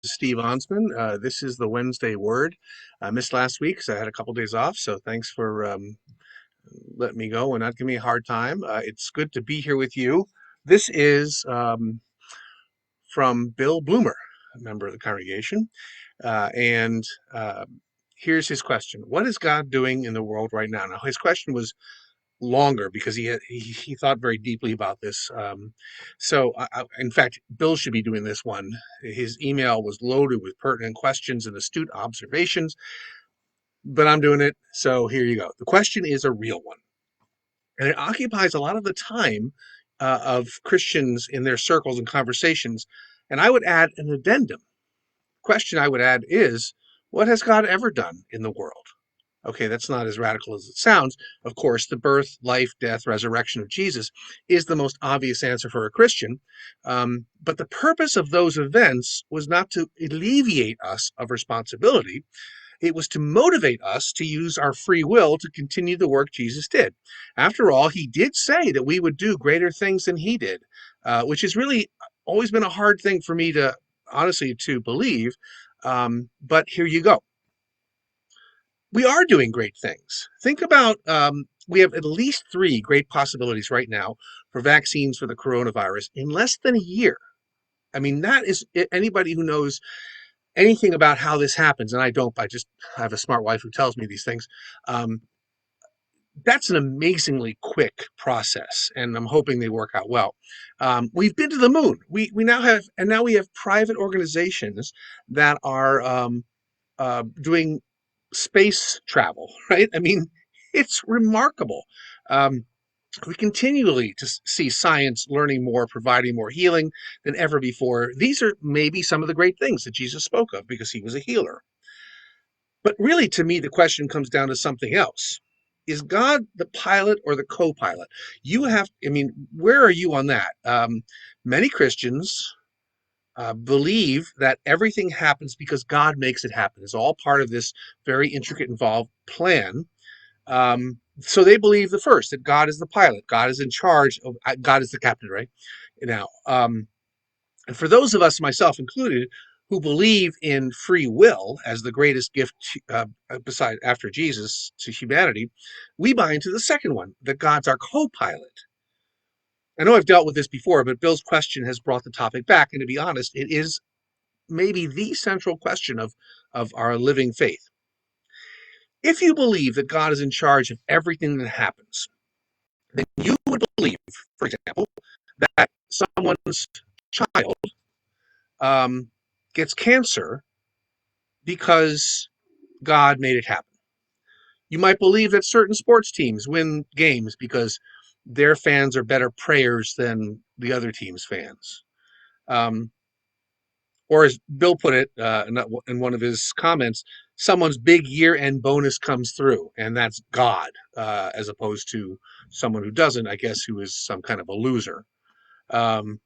Steve Onsman. This is the Wednesday Word. I missed last week because I had a couple days off, so thanks for letting me go and not giving me a hard time. It's good to be here with you. This is from Bill Bloomer, a member of the congregation, and here's his question: What is God doing in the world right now? Now, his question was longer because he thought very deeply about this. In fact, Bill should be doing this one. His email was loaded with pertinent questions and astute observations, but I'm doing it. So here you go. The question is a real one, and it occupies a lot of the time of Christians in their circles and conversations. And I would add an addendum. Question I would add is, what has God ever done in the world? Okay, that's not as radical as it sounds. Of course, the birth, life, death, resurrection of Jesus is the most obvious answer for a Christian. But the purpose of those events was not to alleviate us of responsibility. It was to motivate us to use our free will to continue the work Jesus did. After all, he did say that we would do greater things than he did, which has really always been a hard thing for me to, honestly, to believe. But here you go. We are doing great things. Think about we have at least three great possibilities right now for vaccines for the coronavirus in less than a year. I mean, that is anybody who knows anything about how this happens, and I don't, I just have a smart wife who tells me these things. Um, that's an amazingly quick process, and I'm hoping they work out well. We've been to the moon. We now have, and now we have private organizations that are doing space travel, right? I mean, it's remarkable. Um, we continually to see science learning more, providing more healing than ever before. These are maybe some of the great things that Jesus spoke of because he was a healer. But really, to me, the question comes down to something else. Is God the pilot or the co-pilot? You have, I mean, where are you on that? Many Christians believe that everything happens because God makes it happen. It's all part of this very intricate, involved plan. So they believe the first, that God is the pilot, God is in charge of, God is the captain, right? Now, and for those of us, myself included, who believe in free will as the greatest gift, beside after Jesus to humanity, we buy into the second one, that God's our co-pilot. I know I've dealt with this before, but Bill's question has brought the topic back, and to be honest, it is maybe the central question of our living faith. If you believe that God is in charge of everything that happens, then you would believe, for example, that someone's child gets cancer because God made it happen. You might believe that certain sports teams win games because their fans are better prayers than the other team's fans. Um, or as Bill put it in one of his comments, someone's big year-end bonus comes through, and that's God, as opposed to someone who doesn't, I guess, who is some kind of a loser. Um,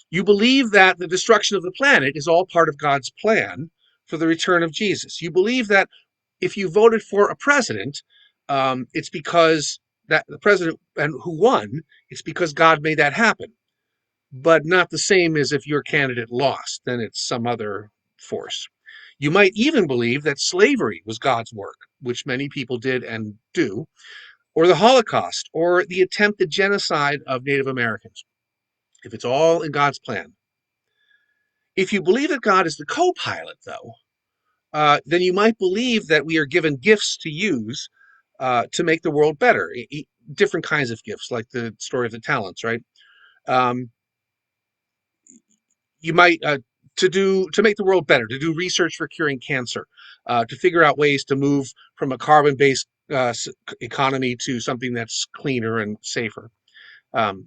you believe that the destruction of the planet is all part of God's plan for the return of Jesus. You believe that if you voted for a president, it's because that the president and who won, it's because God made that happen, but not the same as if your candidate lost, then it's some other force. You might even believe that slavery was God's work, which many people did and do, or the Holocaust, or the attempted genocide of Native Americans, if it's all in God's plan. If you believe that God is the co-pilot, though, then you might believe that we are given gifts to use to make the world better. Different kinds of gifts, like the story of the talents, right? Um, you might to make the world better, to do research for curing cancer, to figure out ways to move from a carbon-based economy to something that's cleaner and safer.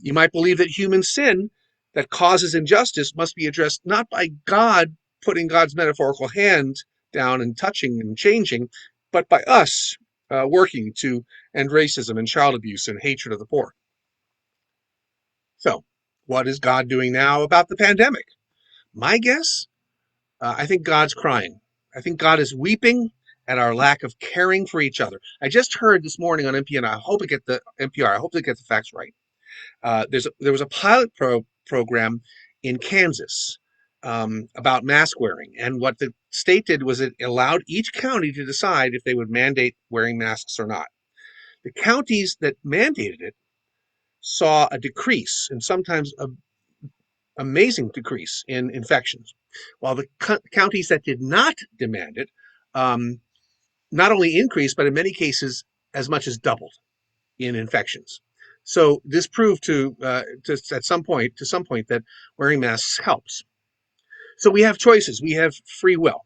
You might believe that human sin that causes injustice must be addressed not by God putting God's metaphorical hand down and touching and changing, but by us working to end racism and child abuse and hatred of the poor. So, what is God doing now about the pandemic? My guess, I think God's crying. I think God is weeping at our lack of caring for each other. I just heard this morning on NPR. I hope I get the NPR. I hope they get the facts right. There was a pilot program in Kansas about mask wearing. And what the state did was it allowed each county to decide if they would mandate wearing masks or not. The counties that mandated it saw a decrease, and sometimes an amazing decrease in infections, while the counties that did not demand it not only increased, but in many cases as much as doubled in infections. So this proved to some point that wearing masks helps. So we have choices. We have free will.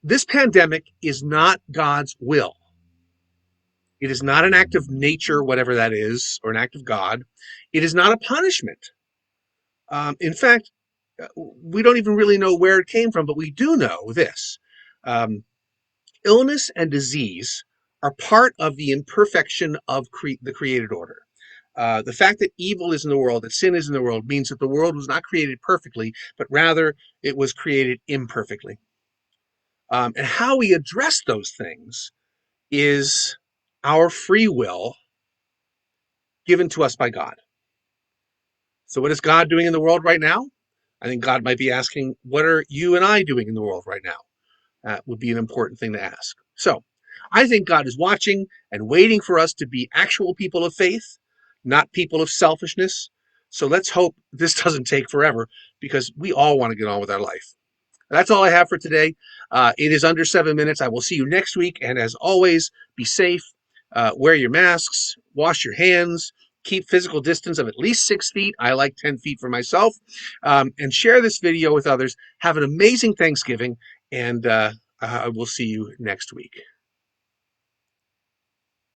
This pandemic is not God's will. It is not an act of nature, whatever that is, or an act of God. It is not a punishment. In fact, we don't even really know where it came from, but we do know this. Illness and disease are part of the imperfection of the created order. The fact that evil is in the world, that sin is in the world, means that the world was not created perfectly, but rather it was created imperfectly. And how we address those things is our free will given to us by God. So what is God doing in the world right now? I think God might be asking, what are you and I doing in the world right now? That would be an important thing to ask. So I think God is watching and waiting for us to be actual people of faith, not people of selfishness. So let's hope this doesn't take forever, because we all want to get on with our life. That's all I have for today. It is under 7 minutes. I will see you next week. And as always, be safe, wear your masks, wash your hands, keep physical distance of at least 6 feet. I like 10 feet for myself. And share this video with others. Have an amazing Thanksgiving, and I will see you next week.